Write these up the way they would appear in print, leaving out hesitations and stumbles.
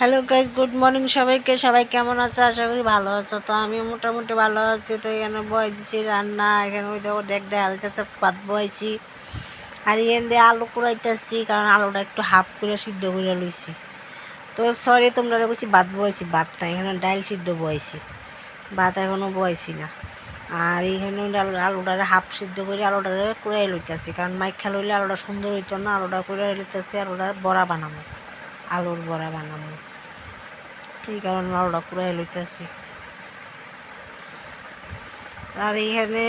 Hello guys, good morning সবাইকে। সবাই কেমন আছো? আশা করি ভালো আছো। তো আমি মোটামুটি ভালো আছি। তো এখানে বয়ে দিচ্ছি রান্না। এখানে ওই দেখো দেখ দেখা যাচ্ছে ভাত বয়েছি, আর এখান দিয়ে আলু কুড়াইতেছি, কারণ আলুটা একটু হাফ করে সিদ্ধ করে লইছি। তো সরি তোমরা বলছি ভাত বয়েছি, ভাত না, এখানে ডাল সিদ্ধ বয়েছি, ভাত এখনও বয়েছি না। আর এখানে আলুটা হাফ সিদ্ধ করে আলুটা কুড়াই লইতেছি, কারণ মাইখা লইলে আলুটা সুন্দর হইতো না। আলুটা কুড়াই লইতেছি, আলুটার বড়া বানাবো, আলুর বড়া বানাবো, এই কারণে আলুটা কুড়াই লইতেছি। আর এইখানে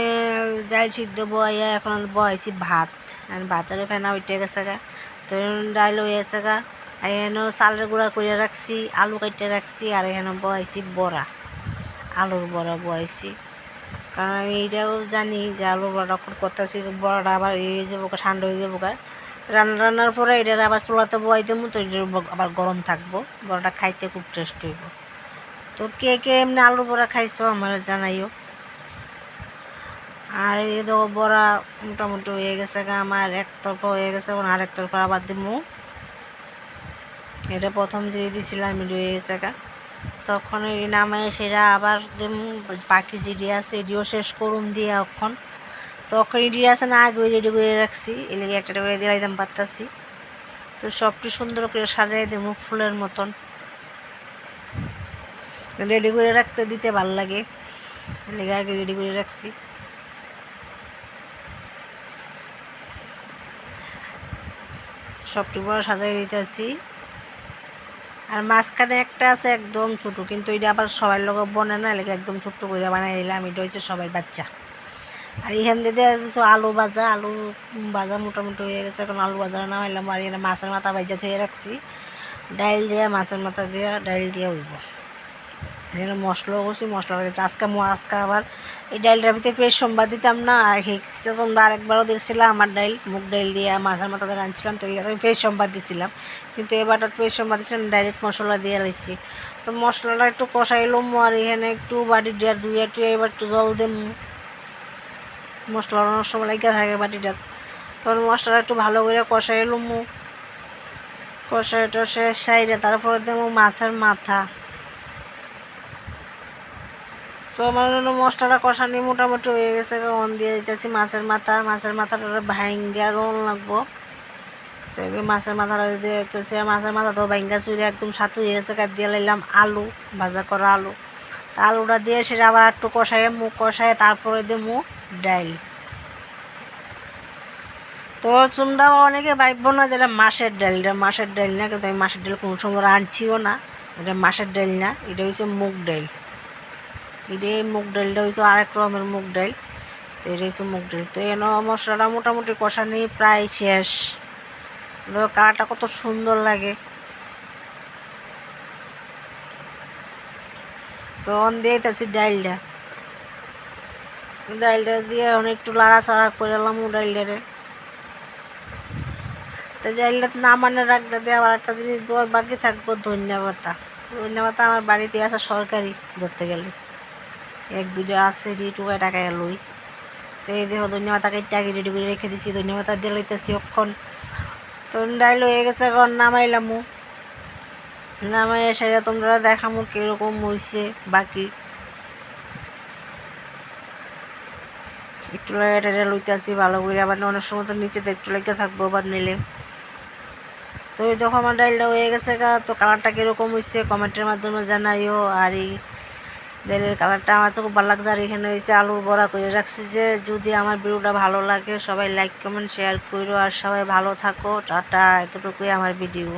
ডাল সিদ্ধ বয়া এখন বয়েছি ভাত, আর ভাতের ফেনা উঠে গেছে গা। তো ডাল হয়ে গেছে গা। আর এখানে চালের গুঁড়া করে রাখছি, আলু কাটতে রাখছি, আর এখানে বয়েছি বড়া, আলুর বড়া বয়েছি। কারণ আমি এইটাও জানি যে আলুর বড়াটা করতেছি, বড়াটা আবার হয়ে যাবো, ঠান্ডা হয়ে যাবো। রান্নার পরে এটার আবার চুলাতে বয়াই দেবো, তো এটার আবার গরম থাকবো, বড়াটা খাইতে খুব টেস্ট হইব। তো কে কে এমনি আলু বড়া খাইছো আমার জানাইও। আর এই দেখো বড়া মোটামুটি হয়ে গেছে গা, আমার এক তরফা হয়ে গেছে, এখন আরেক তরফা আবার দিমু। এটা প্রথম দিয়ে দিছিলাম, এটা হয়ে গেছে গা, তখন এই নামে সেটা আবার দিমু। বাকি যেটি আছে এটিও শেষ করুন দিয়ে এখন, তখন এটি আছে না আগে রেডি করে রাখছি, এদিকে একটা করে দিয়ে দিলাম পারতাছি। তো সবটি সুন্দর করে সাজাই দেবো ফুলের মতন, রেডি করে রাখতে দিতে ভাল লাগে, এদিকে আগে রেডি করে রাখছি। সবটি বড় সাজাই দিতেছি। আর মাঝখানে একটা আছে একদম ছোটো, কিন্তু এটা আবার সবাই লোক বনে না, এলাকা একদম ছোট্ট করে বানাই দিলাম, এটা হচ্ছে সবাই বাচ্চা। আর এখান থেকে তো আলু ভাজা মোটামুটি হয়ে গেছে, এখন আলু ভাজা না হইলাম। আর এখানে মাছের মাথা ভাজা ধুয়ে রাখছি, ডাইল দিয়ে মাছের মাথা দিয়ে ডাইল দিয়ে হইব। এখানে মশলাও করছি, মশলা হয়েছে আজকে আবার এই ডাইলটার ভিতরে পেস্ট সোমবার দিতাম না, আর হেঁচে তোমরা আরেকবারও দেখছিলাম আমার ডাইল, মুগ ডাইল দিয়ে মাছের মাথা দিয়ে রাঁধছিলাম, তো এটা আমি পেস্ট সোমবার দিছিলাম, কিন্তু এবারটা পেস্ট সোমবার দিচ্ছিলাম, ডাইরেক্ট মশলা দিয়ে রয়েছি। তো মশলাটা একটু কষাইলাম, আর এখানে একটু বাটি দিয়ে ধুয়ে টুয়ে এবার একটু জল দিম, মশলা অনেক সময় লাগিয়ে থাকে বাটিটা। তখন মশলাটা একটু ভালো করে কষাইলাম, কষাই টষাই সাইডে তারপরে দেবো মাছের মাথা। তো আমার মশলাটা কষানি মোটামুটি হয়ে গেছে, অন দিয়ে দিতেছি মাছের মাথাটা ভাঙ্গা গন লাগবো। তো মাছের মাথাটা দিয়ে দিতেছি, মাছের মাথা তো ভাঙ্গা চুড়ে একদম সাথে হয়ে গেছে, কাট দিয়ে লাইলাম আলু, ভাজা করা আলু। তা আলুটা দিয়ে সেটা আবার একটু কষাইয়ে মুখ কষায় তারপরে দেবো ডাইল। তো তোমরা অনেকে ভাববো না যেটা মাছের ডাল, এটা মাছের ডাল না, কিন্তু আমি মাছের ডাল কোনো সময় রাঁধছিও না, এটা মাছের ডাল না, এটা হচ্ছে মুগ ডাল। এটা মুগ ডালটা হয়েছে আরেক রকমের মুগ ডাল, তো এটা হচ্ছে মুগ ডাল। তো এন মশলাটা মোটামুটি কষানি প্রায় শেষ, কালারটা কত সুন্দর লাগে। তো অন দিয়ে দিতেছি ডালটা দিয়ে অনেক একটু লাড়াচাড়া করে এলাম ডালটারে। তো ডালটা নামানোর একটা দিয়ে আবার একটা জিনিস দেওয়ার বাকি থাকবো ধনিয়া পাতা। ধনিয়া পাতা আমার বাড়িতে আছে সরকারি, ধরতে গেলে এক ভিডিও আছে টুকায় টাকায় লই। তো এই দেখো ধনিয়া পাতা কেটে আগে রেডি করে রেখে দিছি, ধনিয়া পাতা দিয়ে লইতেছি অক্ষণ। তো ডাইল হয়ে গেছে, এখন নামাইলামু, নামাই এসে তোমরা দেখামু কীরকম হয়েছে। বাকি একটু লাগে টেটে লইতেছি ভালো করে, আবার অনেক সময় তো নিচেতে একটু লেগে থাকবো আবার নিলে। তো এই দেখো আমার ডাইলটা হয়ে গেছে গা। তো কালারটা কীরকম হয়েছে কমেন্টের মাধ্যমে জানাইও। আর এই ডাইলের কালারটা আমার খুব ভালো লাগছে। আর এখানে হয়েছে আলুর বড়া করে রাখছি। যে যদি আমার ভিডিওটা ভালো লাগে সবাই লাইক কমেন্ট শেয়ার করো, আর সবাই ভালো থাকো, টাটা। এতটুকুই আমার ভিডিও।